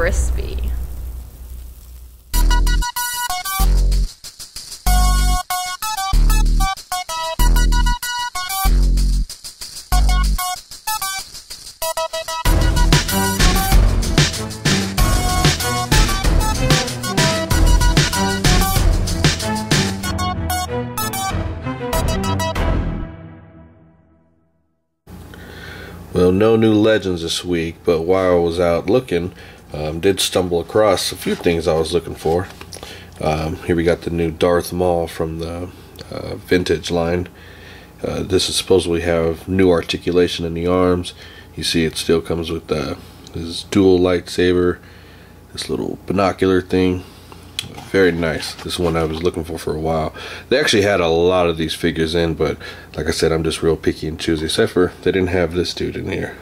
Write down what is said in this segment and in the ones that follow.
crispy. Well, no new legends this week, but while I was out looking, did stumble across a few things I was looking for. Here we got the new Darth Maul from the vintage line. This is supposedly have new articulation in the arms. You see it still comes with this dual lightsaber, this little binocular thing. Very nice. This is one I was looking for a while. They actually had a lot of these figures in, but like I said, I'm just real picky and choosy, except for they didn't have this dude in here,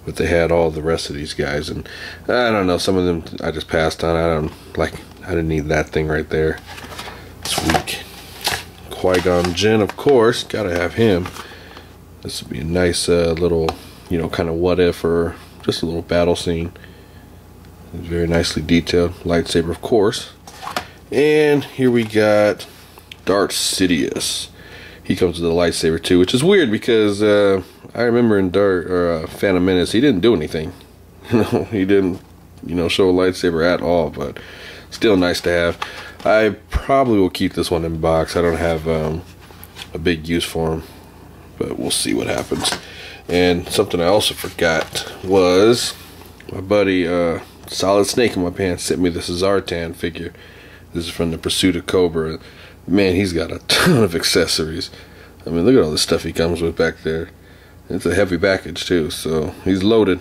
but they had all the rest of these guys, and I don't know, some of them I just passed on. I didn't need that thing right there. It's weak. Qui-Gon Jinn, of course, gotta have him. This would be a nice little, you know, kind of what if, or just a little battle scene. Very nicely detailed. Lightsaber, of course. And here we got Darth Sidious. He comes with a lightsaber too, which is weird because I remember in Phantom Menace he didn't do anything. He didn't, show a lightsaber at all. But still nice to have. I probably will keep this one in box. I don't have a big use for him, but we'll see what happens. And something I also forgot was my buddy Solid Snake in my pants sent me this Zartan figure. This is from the Pursuit of Cobra. Man, he's got a ton of accessories. I mean, look at all the stuff he comes with back there. It's a heavy package too, so he's loaded.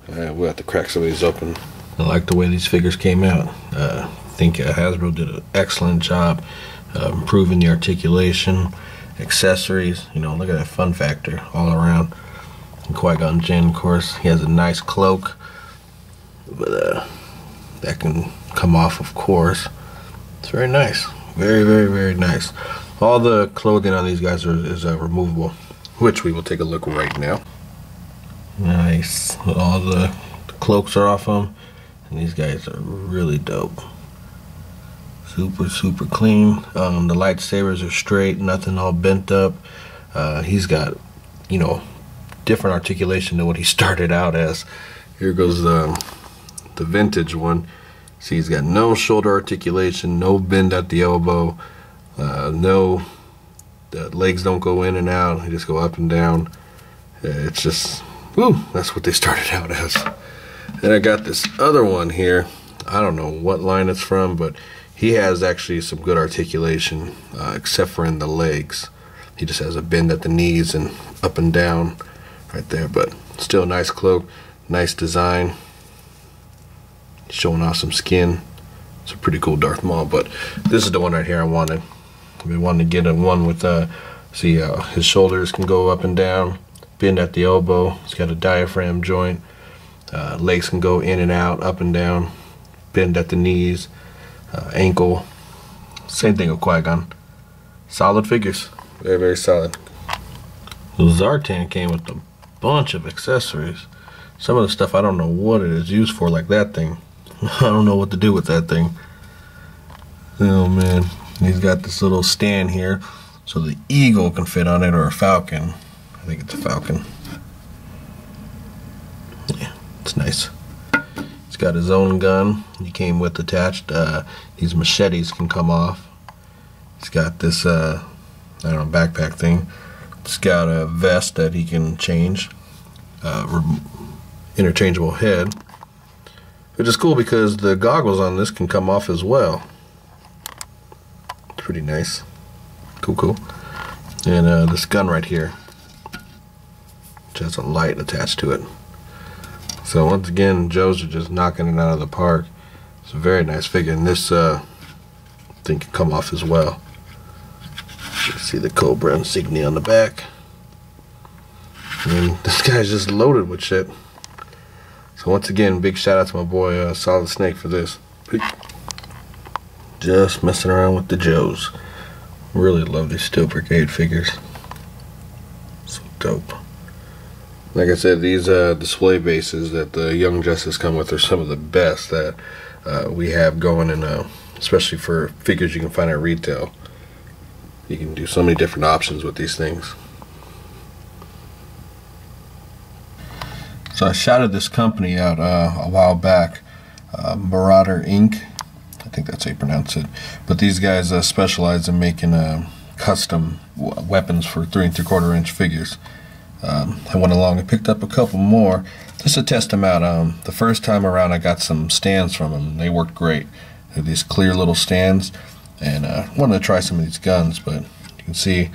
Alright, we'll have to crack some of these open. I like the way these figures came out. I think Hasbro did an excellent job improving the articulation, accessories. Look at that fun factor all around. And Qui-Gon Jinn, of course, he has a nice cloak, but that can come off, of course. It's very nice. Very, very, very nice. All the clothing on these guys is removable, which we will take a look right now. Nice. All the cloaks are off them, and these guys are really dope. Super, super clean. The lightsabers are straight, nothing all bent up. He's got, different articulation than what he started out as. Here goes the vintage one. See, he's got no shoulder articulation, no bend at the elbow, the legs don't go in and out, they just go up and down. It's just, woo, that's what they started out as. Then I got this other one here. I don't know what line it's from, but he has actually some good articulation, except for in the legs. He just has a bend at the knees and up and down right there, but still a nice cloak, nice design. Showing off some skin. It's a pretty cool Darth Maul, but this is the one right here I wanted. We wanted to get a one with see his shoulders can go up and down, bend at the elbow. He's got a diaphragm joint. Legs can go in and out, up and down, bend at the knees, ankle. Same thing with Qui-Gon. Solid figures. Very, very solid. The Zartan came with a bunch of accessories. Some of the stuff I don't know what it is used for, like that thing. I don't know what to do with that thing. Oh man, he's got this little stand here so the eagle can fit on it, or a falcon. I think it's a falcon. Yeah, it's nice. He's got his own gun he came with attached. These machetes can come off. He's got this I don't know, backpack thing. It's got a vest that he can change. Interchangeable head, which is cool because the goggles on this can come off as well. It's pretty nice. Cool. And this gun right here, which has a light attached to it. So once again, Joes are just knocking it out of the park. It's a very nice figure, and this thing can come off as well. You see the Cobra insignia on the back. And this guy's just loaded with shit. So once again, big shout out to my boy Solid Snake for this. Just messing around with the Joes. Really love these Steel Brigade figures. So dope. Like I said, these display bases that the Young Justice come with are some of the best that we have going, in especially for figures you can find at retail. You can do so many different options with these things. So I shouted this company out a while back, Marauder Inc. I think that's how you pronounce it. But these guys specialize in making custom weapons for 3 3/4 inch figures. I went along and picked up a couple more just to test them out. The first time around I got some stands from them. They worked great. They're these clear little stands, and I wanted to try some of these guns, but you can see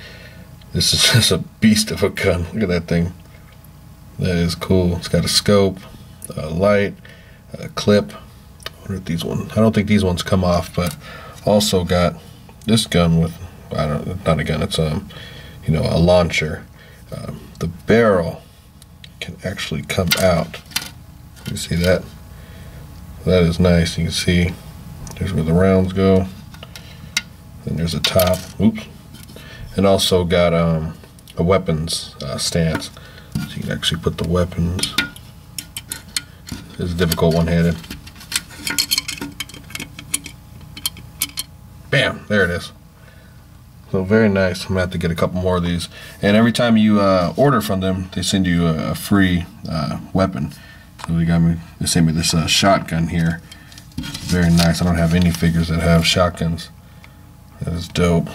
this is just a beast of a gun. Look at that thing. That is cool. It's got a scope, a light, a clip. I wonder if these ones, I don't think these ones come off, but also got this gun with, I don't, not a gun, it's you know, a launcher. The barrel can actually come out. You see that? That is nice. You can see there's where the rounds go. Then there's a top. Oops. And also got a weapons stance. So you can actually put the weapons. It's difficult one-handed. Bam! There it is. So very nice. I'm gonna have to get a couple more of these. And every time you order from them, they send you a free weapon. So they sent me this shotgun here. Very nice. I don't have any figures that have shotguns. That is dope.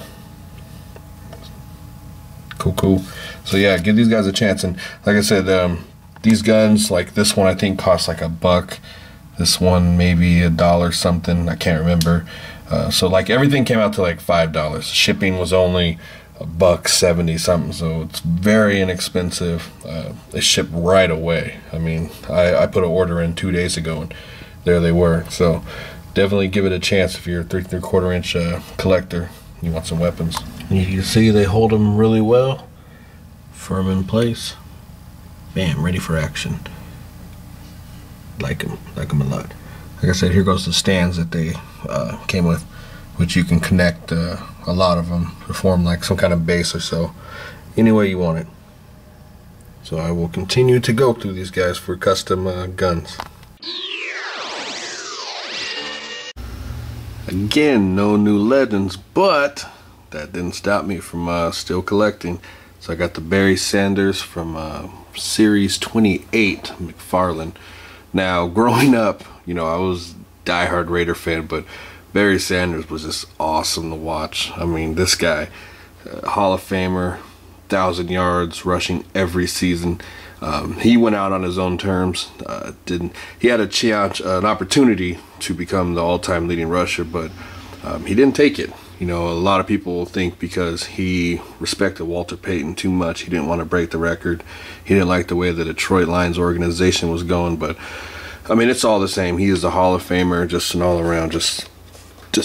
Cool. So yeah, give these guys a chance. And like I said, these guns, like this one, I think costs like $1. This one maybe $1 something. I can't remember. So like everything came out to like $5. Shipping was only $1.70 something, so it's very inexpensive. They ship right away. I mean, I put an order in 2 days ago, and there they were. So definitely give it a chance if you're a 3 3/4 inch collector. You want some weapons. You can see they hold them really well, firm in place. Bam, ready for action. Like them a lot. Like I said, here goes the stands that they came with, which you can connect a lot of them to form like some kind of base or so, any way you want it. So I will continue to go through these guys for custom guns. Again, no new legends, but that didn't stop me from still collecting. So I got the Barry Sanders from Series 28 McFarlane. Now, growing up, you know, I was a diehard Raider fan, but Barry Sanders was just awesome to watch. I mean, this guy, Hall of Famer, 1,000 yards rushing every season. He went out on his own terms. He had an opportunity to become the all-time leading rusher, but he didn't take it. You know, a lot of people think because he respected Walter Payton too much, he didn't want to break the record. He didn't like the way the Detroit Lions organization was going, but I mean, it's all the same. He is a Hall of Famer, just an all-around, just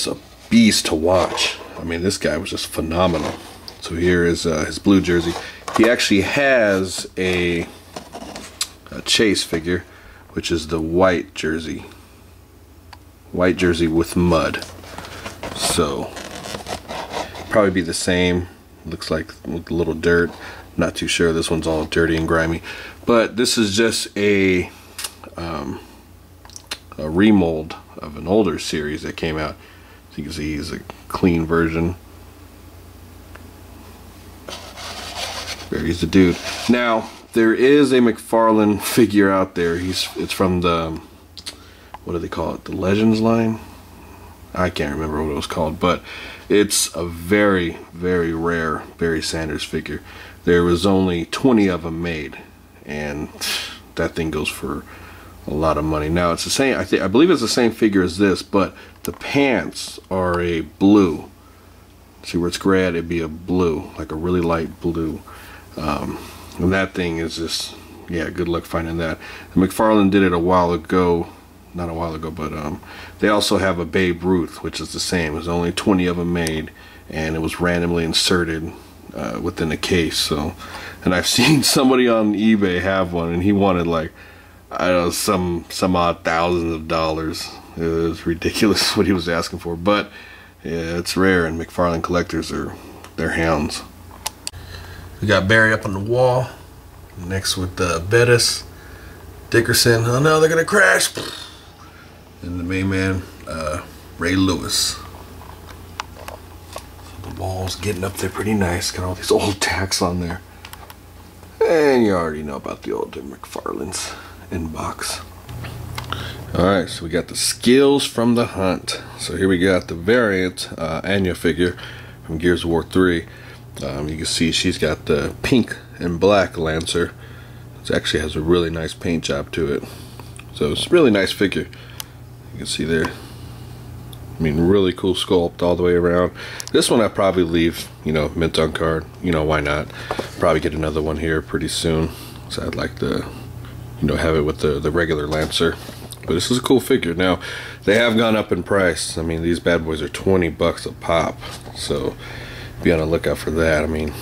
a beast to watch. I mean, this guy was just phenomenal. So here is his blue jersey. He actually has a Chase figure, which is the white jersey with mud. So probably be the same. Looks like with a little dirt. Not too sure. This one's all dirty and grimy, but this is just a remold of an older series that came out. So you can see he's a clean version. He's the dude. Now there is a McFarlane figure out there. It's from the, what do they call it? The Legends line? I can't remember what it was called, but it's a very, very rare Barry Sanders figure. There was only 20 of them made, and that thing goes for a lot of money. Now it's the same. I believe it's the same figure as this, but the pants are a blue. See where it's gray at? It'd be a blue, like a really light blue. And that thing is just, yeah, good luck finding that. And McFarlane did it a while ago. Not a while ago, but they also have a Babe Ruth, which is the same. There's only 20 of them made, and it was randomly inserted within a case. So, and I've seen somebody on eBay have one, and he wanted like, I don't know, some odd thousands of dollars. It was ridiculous what he was asking for, but yeah, it's rare, and McFarlane collectors they're hounds. We got Barry up on the wall. Next with Bettis, Dickerson. Oh no, they're gonna crash. And the main man, Ray Lewis. So the Maul's getting up there pretty nice. Got all these old tacks on there. And you already know about the old McFarlane's inbox. Alright, so we got the skills from the hunt. So here we got the variant Anya figure from Gears of War 3. You can see she's got the pink and black Lancer. It actually has a really nice paint job to it. So it's a really nice figure. You can see there. I mean, really cool sculpt all the way around. This one I probably leave, you know, mint on card. You know, why not? Probably get another one here pretty soon. So I'd like to, you know, have it with the regular Lancer. But this is a cool figure. Now, they have gone up in price. I mean, these bad boys are 20 bucks a pop. So be on the lookout for that. I mean,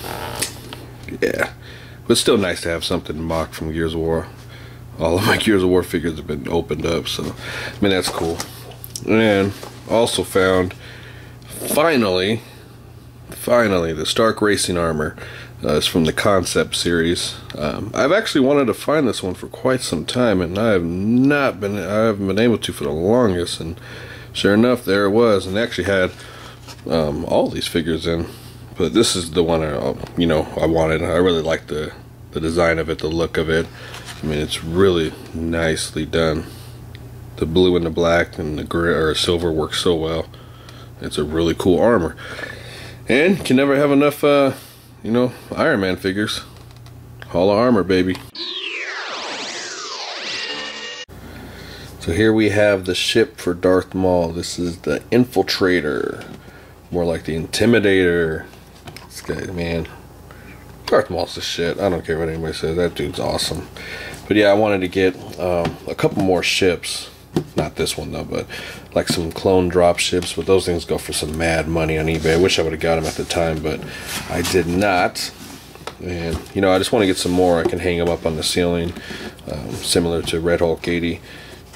yeah. But it's still nice to have something mocked from Gears of War. All of my Gears of War figures have been opened up. So, I mean, that's cool. And also found, finally, the Stark Racing Armor. It's from the Concept series. I've actually wanted to find this one for quite some time, and I haven't been able to for the longest. And sure enough, there it was. And they actually had all these figures in, but this is the one I wanted. I really like the design of it, the look of it. I mean, it's really nicely done. The blue and the black and the gray or silver work so well. It's a really cool armor, and can never have enough. You know, Iron Man figures. Hall of Armor, baby. So here we have the ship for Darth Maul. This is the Infiltrator. More like the Intimidator. This guy, man. Darth Maul's the shit. I don't care what anybody says. That dude's awesome. But yeah, I wanted to get a couple more ships. Not this one though, but like some clone drop ships. But those things go for some mad money on eBay. I wish I would have got them at the time, but I did not. And you know, I just want to get some more. I can hang them up on the ceiling, similar to Red Hulk 80.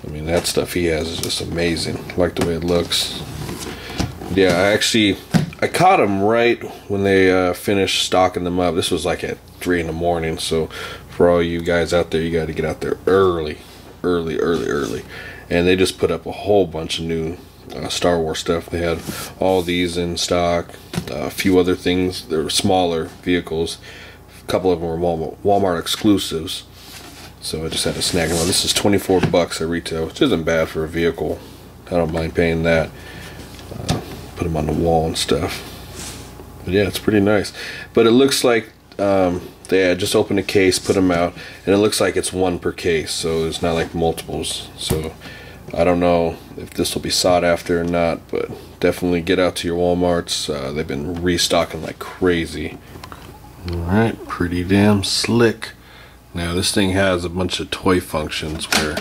I mean, that stuff he has is just amazing. I like the way it looks. Yeah, I caught them right when they finished stocking them up. This was like at 3 in the morning. So for all you guys out there, you got to get out there early. And they just put up a whole bunch of new Star Wars stuff. They had all these in stock, a few other things. They were smaller vehicles. A couple of them were Walmart exclusives. So I just had to snag them. This is 24 bucks at retail, which isn't bad for a vehicle. I don't mind paying that. Put them on the wall and stuff. But yeah, it's pretty nice. But it looks like they had just opened a case, put them out, and it looks like it's one per case. So it's not like multiples. So I don't know if this will be sought after or not, but definitely get out to your Walmarts. They've been restocking like crazy. Alright, pretty damn slick. Now this thing has a bunch of toy functions where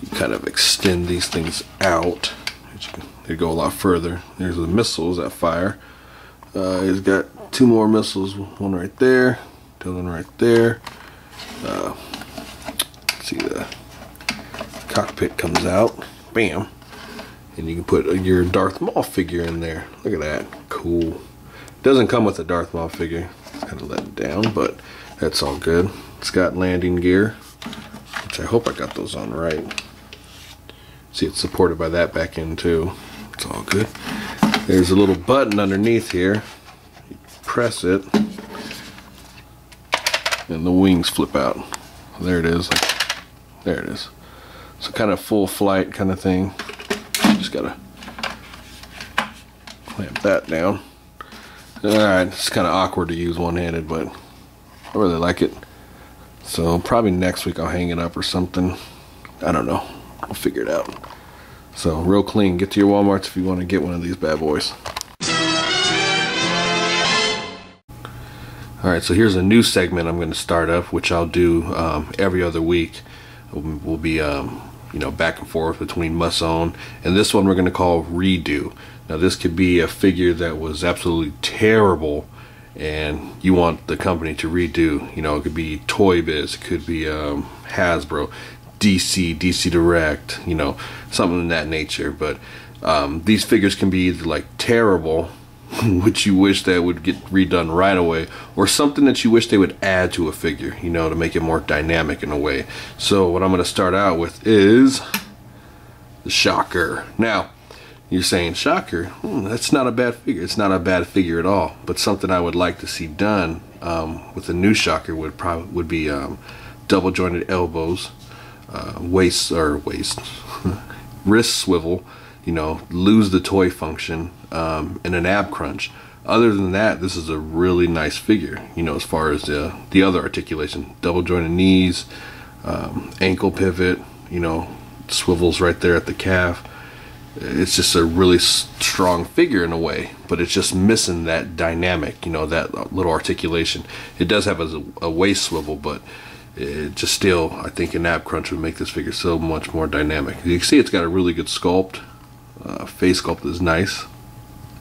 you kind of extend these things out. They go a lot further. There's the missiles that fire. He's got 2 more missiles, one right there, the other one right there. Let's see, the cockpit comes out, bam, and you can put your Darth Maul figure in there. Look at that, cool. Doesn't come with a Darth Maul figure. Kind of let it down, but that's all good. It's got landing gear, which I hope I got those on right. See, it's supported by that back end too. It's all good. There's a little button underneath here. You press it, and the wings flip out. There it is. There it is. So kind of full flight kind of thing. Just gotta clamp that down. Alright, it's kind of awkward to use one-handed, but I really like it. So probably next week I'll hang it up or something. I don't know. I'll figure it out. So real clean. Get to your Walmarts if you want to get one of these bad boys. Alright, so here's a new segment I'm going to start up, which I'll do every other week. We'll be you know, back and forth between must own, and this one we're going to call redo. Now this could be a figure that was absolutely terrible and you want the company to redo. You know, it could be Toy Biz, it could be Hasbro, DC Direct, you know, something in that nature. But these figures can be either like terrible, which you wish that would get redone right away, or something that you wish they would add to a figure, you know, to make it more dynamic in a way. So what I'm going to start out with is the Shocker. Now, you're saying Shocker, that's not a bad figure. It's not a bad figure at all, but something I would like to see done with the new Shocker would be double jointed elbows, wrist swivel, you know, lose the toy function, and an ab crunch. Other than that, this is a really nice figure, you know, as far as the other articulation. Double jointed knees, ankle pivot, you know, swivels right there at the calf. It's just a really strong figure in a way, but it's just missing that dynamic, you know, that little articulation. It does have a waist swivel, but it just still, I think an ab crunch would make this figure so much more dynamic. You can see it's got a really good sculpt. Face sculpt is nice,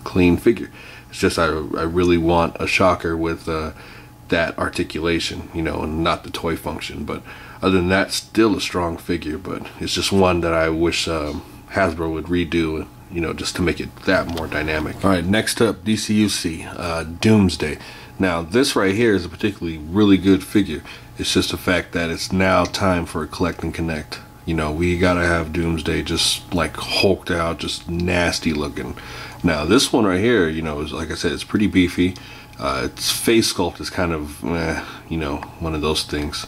clean figure. It's just I really want a Shocker with that articulation, you know, and not the toy function. But other than that, still a strong figure, but it's just one that I wish Hasbro would redo, you know, just to make it that more dynamic. Alright, next up, DCUC, Doomsday. Now, this right here is a particularly really good figure. It's just the fact that it's now time for a collect and connect. You know, we gotta have Doomsday just like hulked out, just nasty looking. Now, this one right here, you know, is, like I said, it's pretty beefy. Its face sculpt is kind of, you know, one of those things.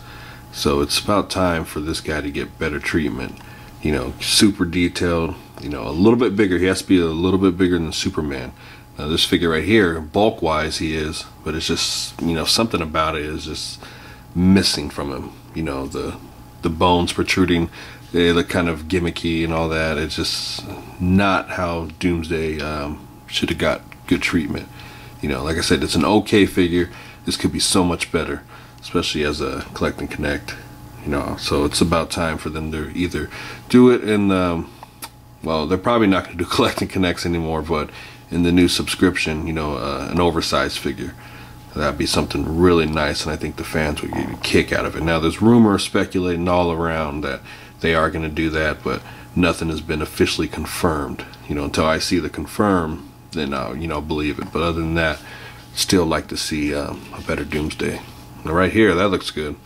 So it's about time for this guy to get better treatment. You know, super detailed, you know, a little bit bigger. He has to be a little bit bigger than Superman. Now, this figure right here, bulk-wise, he is, but it's just, you know, something about it is just missing from him. You know, the bones protruding, they look kind of gimmicky and all that. It's just not how Doomsday should have got good treatment. You know, like I said, it's an okay figure. This could be so much better, especially as a collect and connect. You know, so it's about time for them to either do it in, well, they're probably not going to do collect and connects anymore, but in the new subscription, you know, an oversized figure. That'd be something really nice, and I think the fans would get a kick out of it. Now, there's rumors speculating all around that they are going to do that, but nothing has been officially confirmed. You know, until I see the confirm, then I'll, you know, believe it. But other than that, still like to see a better Doomsday. Now, right here, that looks good.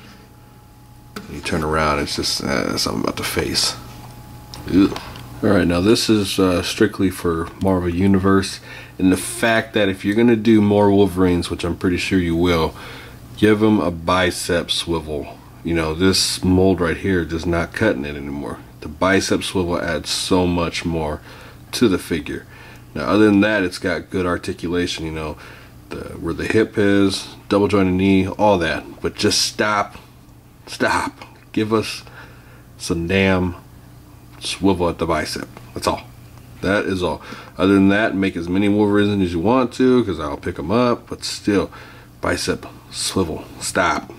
You turn around, it's just something about the face. Ugh. Alright, now this is strictly for Marvel Universe, and the fact that if you're going to do more Wolverines, which I'm pretty sure you will, give them a bicep swivel. You know, this mold right here is not cutting it anymore. The bicep swivel adds so much more to the figure. Now, other than that, it's got good articulation, you know, where the hip is, double jointed knee, all that. But just stop. Give us some damn swivel at the bicep. That's all. That is all. Other than that, make as many Wolverines as you want to, because I'll pick them up. But still, bicep swivel. Stop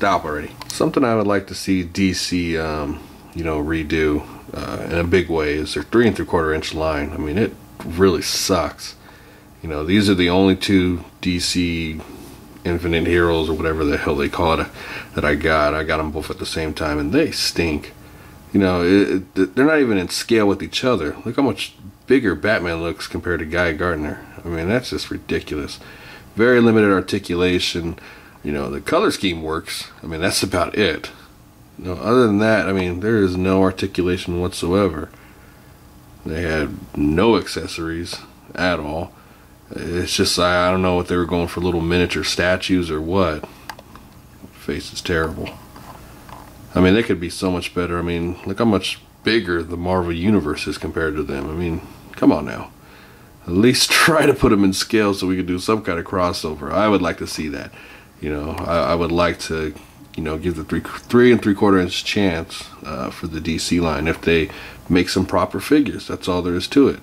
already. Something I would like to see DC, you know, redo in a big way is their 3 3/4 inch line. I mean, it really sucks. You know, these are the only two DC Infinite Heroes or whatever the hell they call it that I got. I got them both at the same time, and they stink. You know, they're not even in scale with each other. Look how much bigger Batman looks compared to Guy Gardner. I mean, that's just ridiculous. Very limited articulation. You know, the color scheme works. I mean, that's about it. You know, other than that, I mean, there is no articulation whatsoever. They had no accessories at all. It's just, I don't know what they were going for, little miniature statues or what. Face is terrible. I mean, they could be so much better. I mean, look how much bigger the Marvel Universe is compared to them. I mean, come on now. At least try to put them in scale so we could do some kind of crossover. I would like to see that. You know, I would like to, you know, give the 3 3/4 inch chance for the DC line if they make some proper figures. That's all there is to it.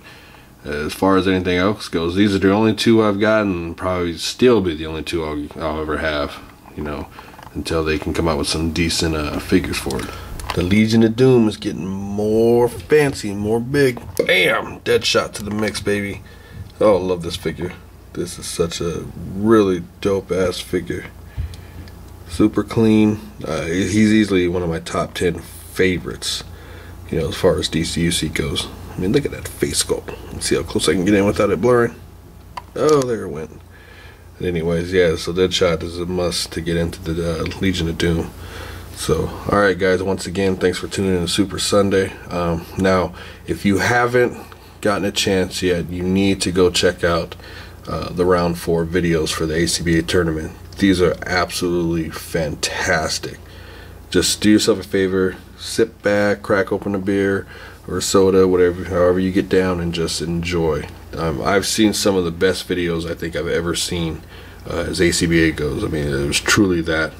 As far as anything else goes, these are the only two I've gotten. Probably still be the only two I'll ever have. You know, until they can come out with some decent figures for it. The Legion of Doom is getting more fancy, more big. Bam! Dead shot to the mix, baby. Oh, I love this figure. This is such a really dope ass figure. Super clean. He's easily one of my top 10 favorites, you know, as far as DCUC goes. I mean, look at that face sculpt. Let's see how close I can get in without it blurring. Oh, there it went. Anyways, yeah, so Deadshot is a must to get into the Legion of Doom. So, alright guys, once again, thanks for tuning in to Super Sunday. Now, if you haven't gotten a chance yet, you need to go check out the round 4 videos for the ACBA tournament. These are absolutely fantastic. Just do yourself a favor, sit back, crack open a beer or a soda, whatever, however you get down, and just enjoy. I've seen some of the best videos I think I've ever seen as ACBA goes. I mean, it was truly that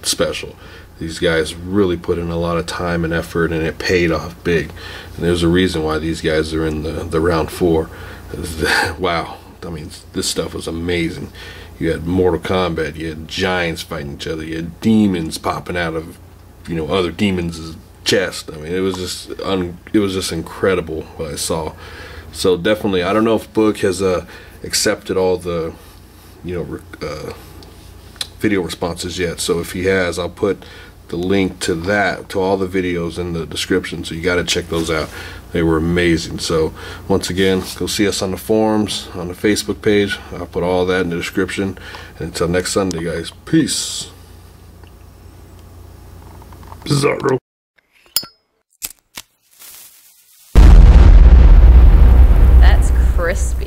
special. These guys really put in a lot of time and effort, and it paid off big. And there's a reason why these guys are in the round 4. Wow, I mean, this stuff was amazing. You had Mortal Kombat, you had giants fighting each other, you had demons popping out of, other demons' chest. I mean, it was just incredible what I saw. So definitely, I don't know if Book has accepted all the video responses yet. So if he has, I'll put the link to all the videos in the description, so you got to check those out. They were amazing. So once again, go see us on the forums, on the Facebook page. I'll put all that in the description. And until next Sunday, guys, peace. Bizarro. That's crispy.